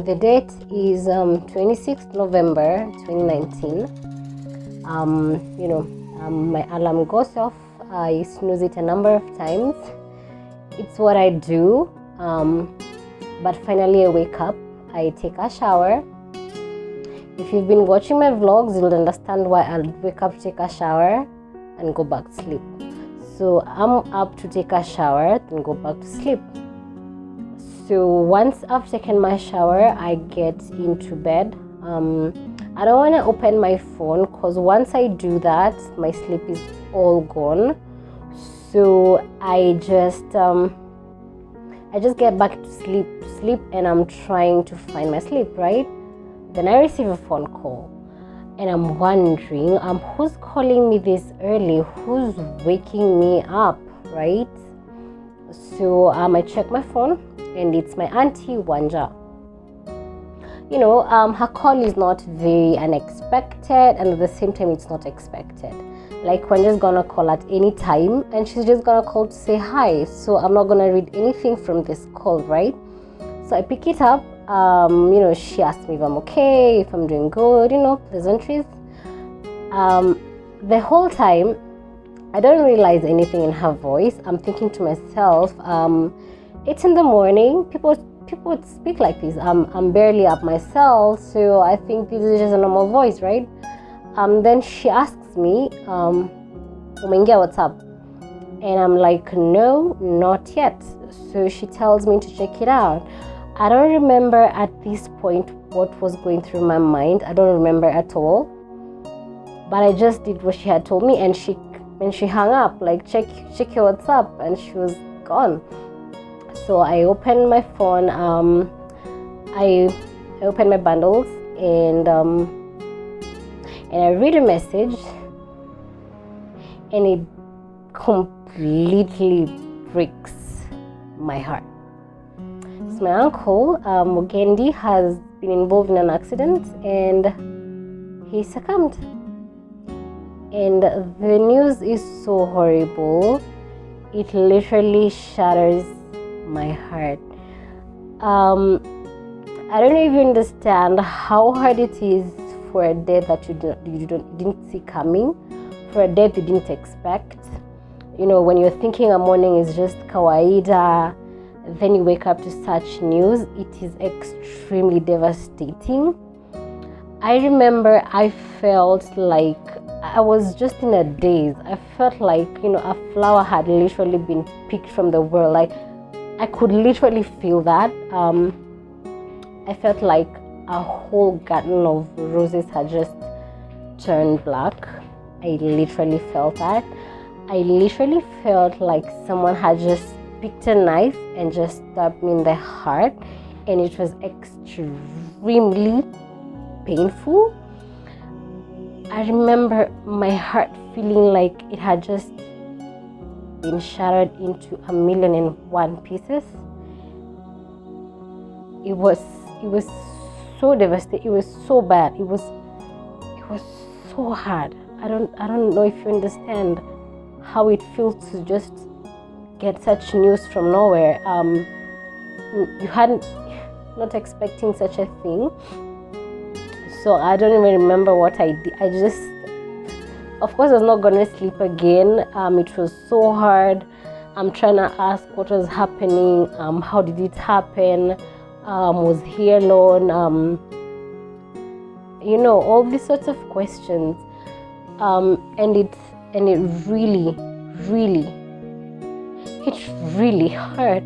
the date is 26th November 2019. My alarm goes off. I snooze it a number of times. It's what I do. But finally I wake up. I take a shower. If you've been watching my vlogs, you'll understand why I'll wake up, take a shower, and go back to sleep. So I'm up to take a shower, then go back to sleep. So once I've taken my shower, I get into bed. I don't want to open my phone because once I do that, my sleep is all gone. So I just get back to sleep, and I'm trying to find my sleep, right? Then I receive a phone call, and I'm wondering, who's calling me this early? Who's waking me up, right? So I check my phone, and it's my auntie Wanja. Her call is not very unexpected, and at the same time it's not expected. Like, Wanja's gonna call at any time, and she's just gonna call to say hi. So I'm not gonna read anything from this call, right? So I pick it up. She asked me if I'm okay, if I'm doing good, pleasantries. The whole time I don't realize anything in her voice. I'm thinking to myself, it's in the morning. People speak like this. I'm barely up myself, so I think this is just a normal voice, right? Then she asks me, "Umeingia, what's up?" And I'm like, "No, not yet." So she tells me to check it out. I don't remember at this point what was going through my mind. I don't remember at all. But I just did what she had told me, and she hung up, like, check your WhatsApp, and she was gone. So I opened my phone, I opened my bundles, and I read a message, and it completely breaks my heart. So my uncle, Mugendi, has been involved in an accident, and he succumbed. And the news is so horrible. It literally shatters my heart. I don't even understand how hard it is for a death that you didn't see coming, for a death you didn't expect. When you're thinking a morning is just kawaida, then you wake up to such news. It is extremely devastating. I remember I felt like I was just in a daze. I felt like, a flower had literally been picked from the world. Like, I could literally feel that. I felt like a whole garden of roses had just turned black. I literally felt that. I literally felt like someone had just picked a knife and just stabbed me in the heart, and it was extremely painful. I remember my heart feeling like it had just been shattered into 1,000,001 pieces. It was so devastating. It was so bad. It was so hard. I don't know if you understand how it feels to just get such news from nowhere. You hadn't not expecting such a thing. So I don't even remember what I did. I just, of course, I was not gonna sleep again. It was so hard. I'm trying to ask what was happening. How did it happen? Was he alone? All these sorts of questions. And it really, really, it really hurt.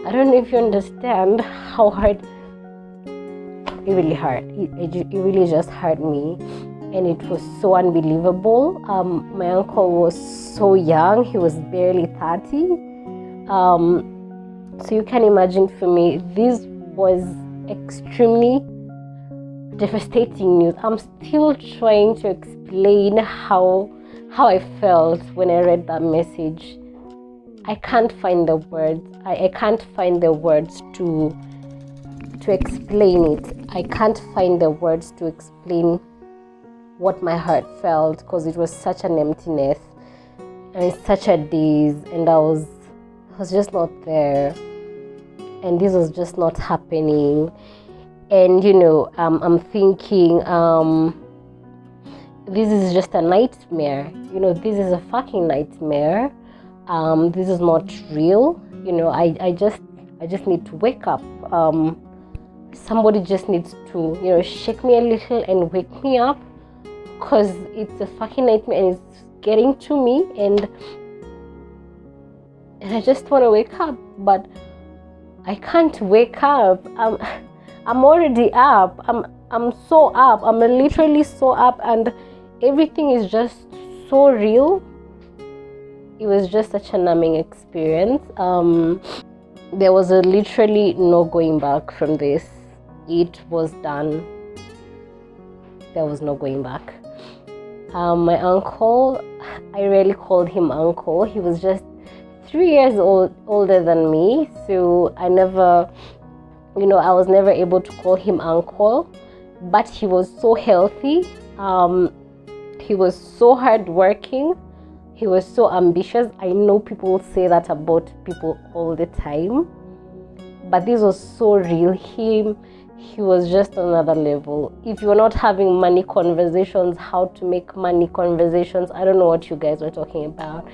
I don't know if you understand how hard. It really hurt. It really just hurt me, and it was so unbelievable. My uncle was so young. He was barely 30. So you can imagine, for me, this was extremely devastating news. I'm still trying to explain how I felt when I read that message. I can't find the words. I can't find the words to explain it. I can't find the words to explain what my heart felt, because it was such an emptiness and such a daze, and I was just not there. and this was just not happening. And I'm thinking, this is just a nightmare. This is a fucking nightmare. This is not real. I just need to wake up. Somebody just needs to shake me a little and wake me up, because it's a fucking nightmare and it's getting to me, and I just want to wake up, but I can't wake up. I'm already up. I'm so up. I'm literally so up, and everything is just so real. It was just such a numbing experience. There was literally no going back from this. It was done. There was no going back. My uncle, I rarely called him uncle. He was just 3 years older than me, so I was never able to call him uncle. But he was so healthy. He was so hardworking. He was so ambitious. I know people say that about people all the time, but this was so real. He was just on another level. If you're not having money conversations, how to make money conversations, I don't know what you guys were talking about.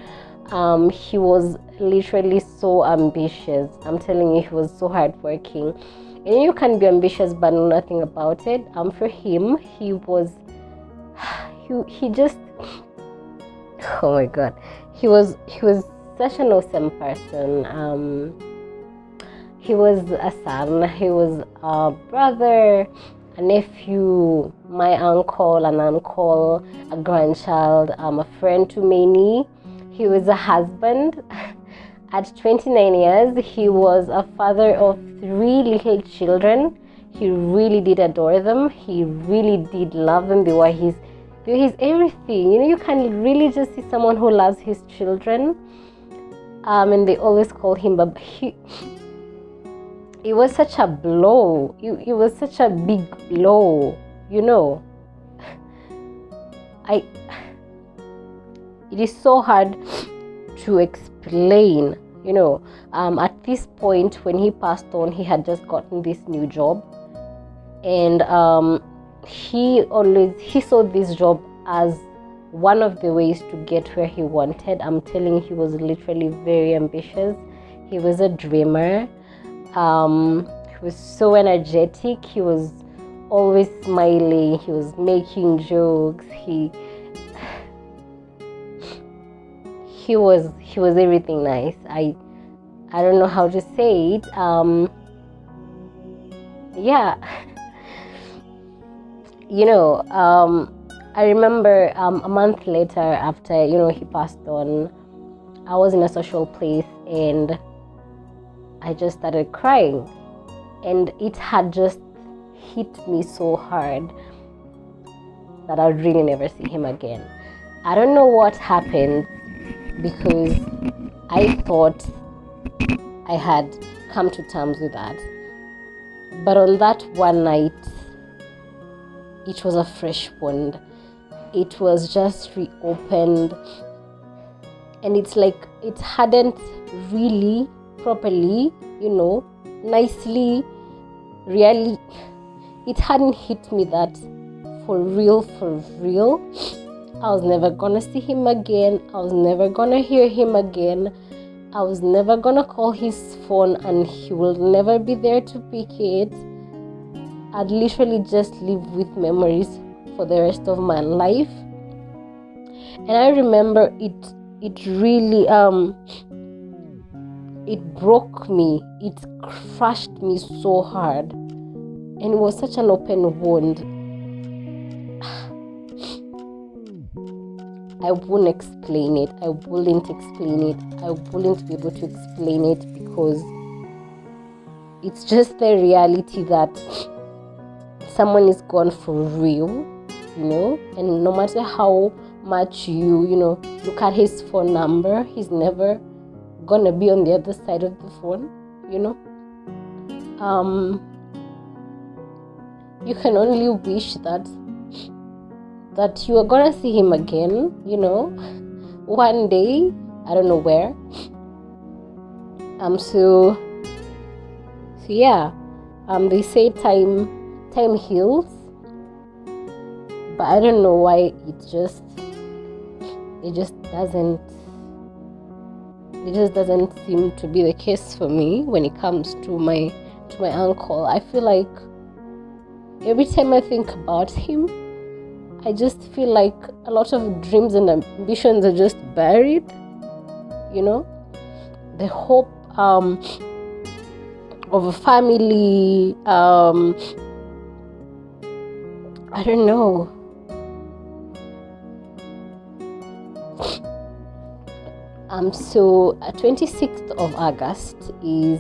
He was literally so ambitious. I'm telling you, he was so hardworking. And you can be ambitious but know nothing about it. For him, he just, oh my god, he was such an awesome person. He was a son, he was a brother, a nephew, my uncle, an uncle, a grandchild, a friend to many. He was a husband. At 29 years, he was a father of 3 little children. He really did adore them. He really did love them. They were his everything. You can really just see someone who loves his children. And they always call him Baba. It was such a blow. It was such a big blow. It is so hard to explain. At this point when he passed on, he had just gotten this new job, and he saw this job as one of the ways to get where he wanted. I'm telling you, he was literally very ambitious. He was a dreamer. He was so energetic. He was always smiling. He was making jokes. He was everything nice. I don't know how to say it. Yeah. I remember a month later, after he passed on, I was in a social place and I just started crying, and it had just hit me so hard that I'd really never see him again. I don't know what happened, because I thought I had come to terms with that. But on that one night, it was a fresh wound. It was just reopened. And it's like it hadn't really properly, nicely, really, it hadn't hit me that for real, I was never gonna see him again. I was never gonna hear him again. I was never gonna call his phone and he will never be there to pick it. I'd literally just live with memories for the rest of my life. And I remember it really it broke me. It crushed me so hard. And it was such an open wound. I wouldn't explain it. I wouldn't be able to explain it, because it's just the reality that someone is gone for real, and no matter how much you look at his phone number, he's never gonna be on the other side of the phone. You can only wish that you are gonna see him again, one day. I don't know where. So So yeah, they say time heals, but I don't know why it just doesn't seem to be the case for me when it comes to my uncle. I feel like every time I think about him, I just feel like a lot of dreams and ambitions are just buried. The hope of a family. I don't know. So 26th of August is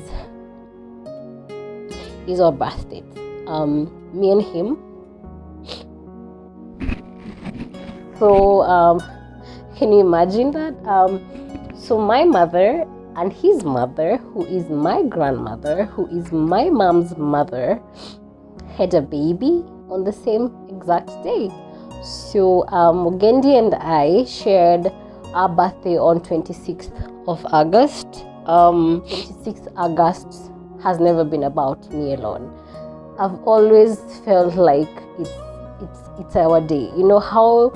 our birthday. Me and him. So can you imagine that? So my mother and his mother, who is my grandmother, who is my mom's mother, had a baby on the same exact day. So Mugendi and I shared our birthday on 26th of August. 26th August has never been about me alone. I've always felt like it's our day. You know how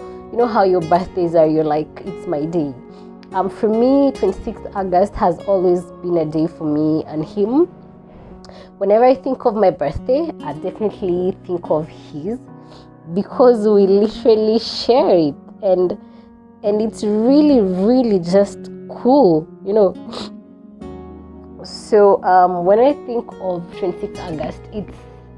your birthdays are, you're like, it's my day. For me, 26th August has always been a day for me and him. Whenever I think of my birthday, I definitely think of his, because we literally share it, and it's really, really just cool, So when I think of 26th August,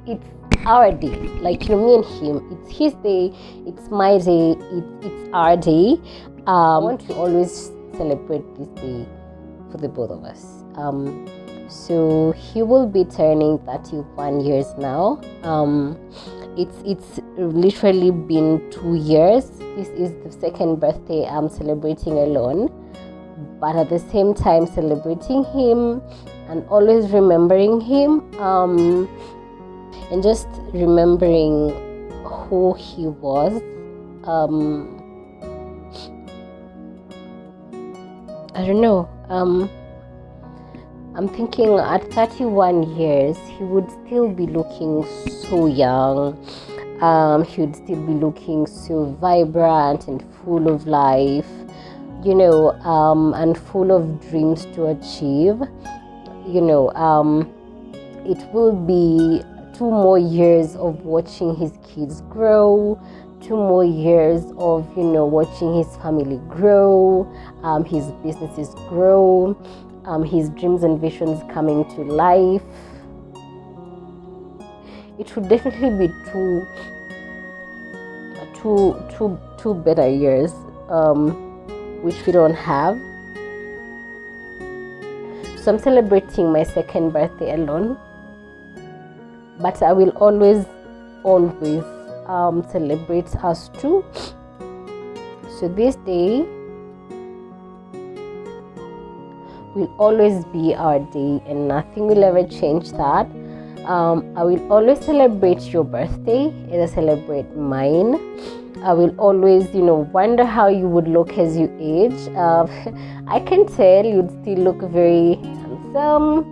it's our day. Like, me and him, it's his day, it's my day, it's our day. I want to always celebrate this day for the both of us. So he will be turning 31 years now. It's literally been 2 years. This is the second birthday I'm celebrating alone, but at the same time celebrating him and always remembering him, and just remembering who he was. I don't know. I'm thinking at 31 years, he would still be looking so young. He would still be looking so vibrant and full of life, and full of dreams to achieve. It will be 2 more years of watching his kids grow, 2 more years of, watching his family grow, his businesses grow, his dreams and visions coming to life. It would definitely be two better years, which we don't have. So I'm celebrating my second birthday alone, but I will always celebrate us too. So this day will always be our day, and nothing will ever change that. I will always celebrate your birthday as I celebrate mine. I will always, wonder how you would look as you age. I can tell you'd still look very handsome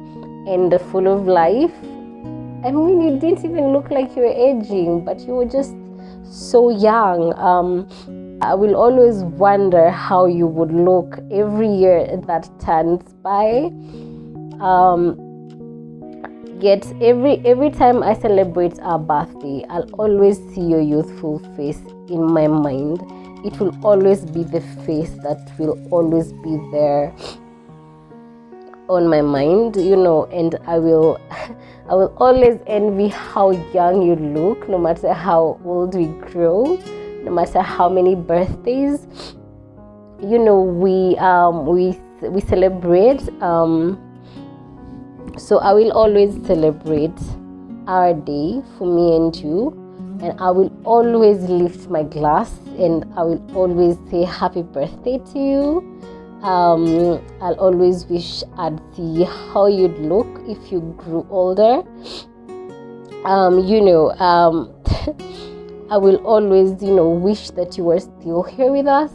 and full of life. I mean, you didn't even look like you were aging, but you were just so young. I will always wonder how you would look every year that turns by. Yet every time I celebrate our birthday, I'll always see your youthful face in my mind. It will always be the face that will always be there on my mind, and I will always envy how young you look, no matter how old we grow, no matter how many birthdays we celebrate. So I will always celebrate our day for me and you, and I will always lift my glass and I will always say happy birthday to you. I'll always wish I'd see how you'd look if you grew older. I will always, wish that you were still here with us.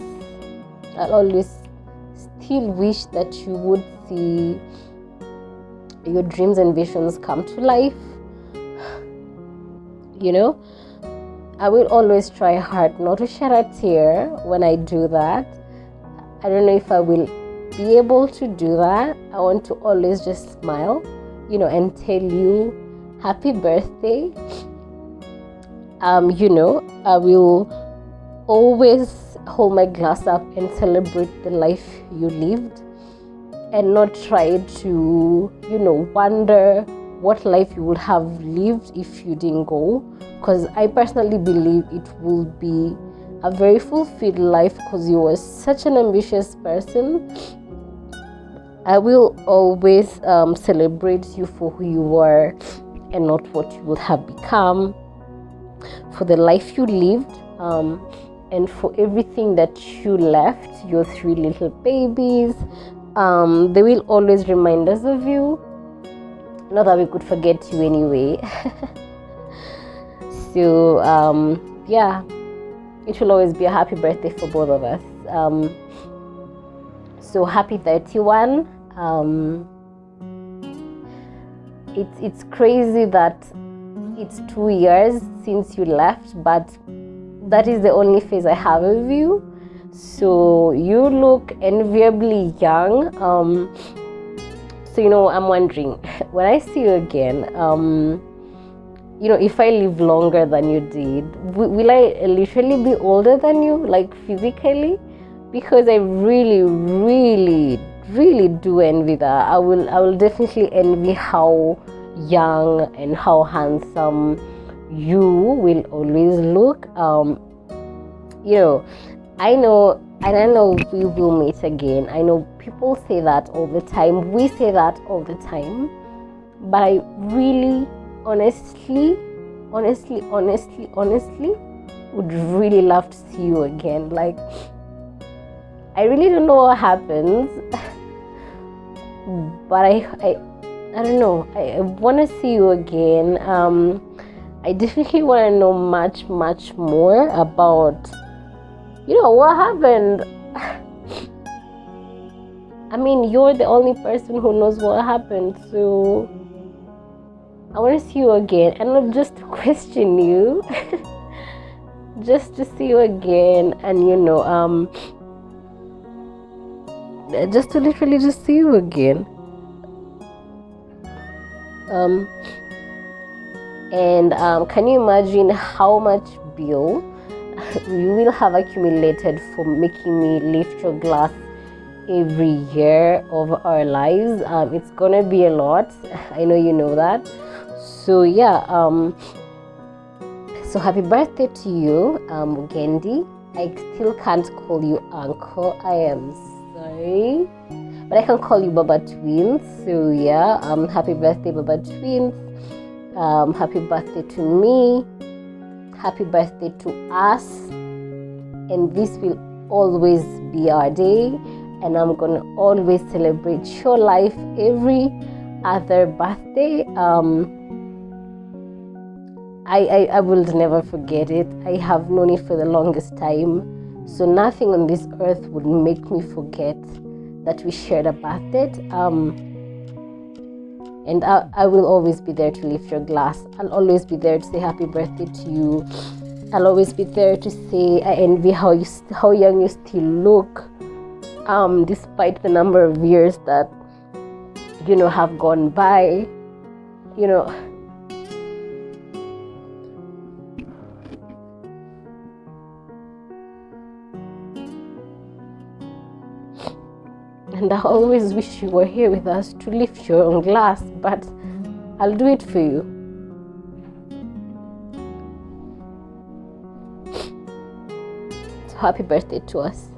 I'll always still wish that you would see your dreams and visions come to life. I will always try hard not to shed a tear when I do that. I don't know if I will be able to do that. I want to always just smile, and tell you happy birthday. I will always hold my glass up and celebrate the life you lived, and not try to, wonder what life you would have lived if you didn't go. Because I personally believe it will be a very fulfilled life, because you were such an ambitious person. I will always celebrate you for who you were and not what you would have become, for the life you lived, and for everything that you left, your 3 little babies. They will always remind us of you. Not that we could forget you anyway. So, it will always be a happy birthday for both of us. So happy 31. It's crazy that it's 2 years since you left, but that is the only phase I have of you. So you look enviably young. So I'm wondering, when I see you again, if I live longer than you did, will I literally be older than you, like physically? Because I really, really, really do envy that. I will definitely envy how young and how handsome you will always look. I know we will meet again. I know people say that all the time. We say that all the time. But I really, honestly, would really love to see you again. Like, I really don't know what happens, but I don't know. I want to see you again. I definitely want to know much, much more about, what happened. I mean, you're the only person who knows what happened, so I want to see you again, and not just to question you, just to see you again, and just to literally just see you again. Can you imagine how much bill you will have accumulated for making me lift your glass every year of our lives? It's gonna be a lot. I know you know that. So so happy birthday to you, Gendi. I still can't call you uncle. I am sorry, but I can call you Baba Twins. So happy birthday, Baba Twins. Happy birthday to me. Happy birthday to us. And this will always be our day. And I'm gonna always celebrate your life every other birthday. I will never forget it. I have known it for the longest time, so nothing on this earth would make me forget that we shared a birthday. And I will always be there to lift your glass. I'll always be there to say happy birthday to you. I'll always be there to say I envy how young you still look, despite the number of years that have gone by. And I always wish you were here with us to lift your own glass, but I'll do it for you. So happy birthday to us.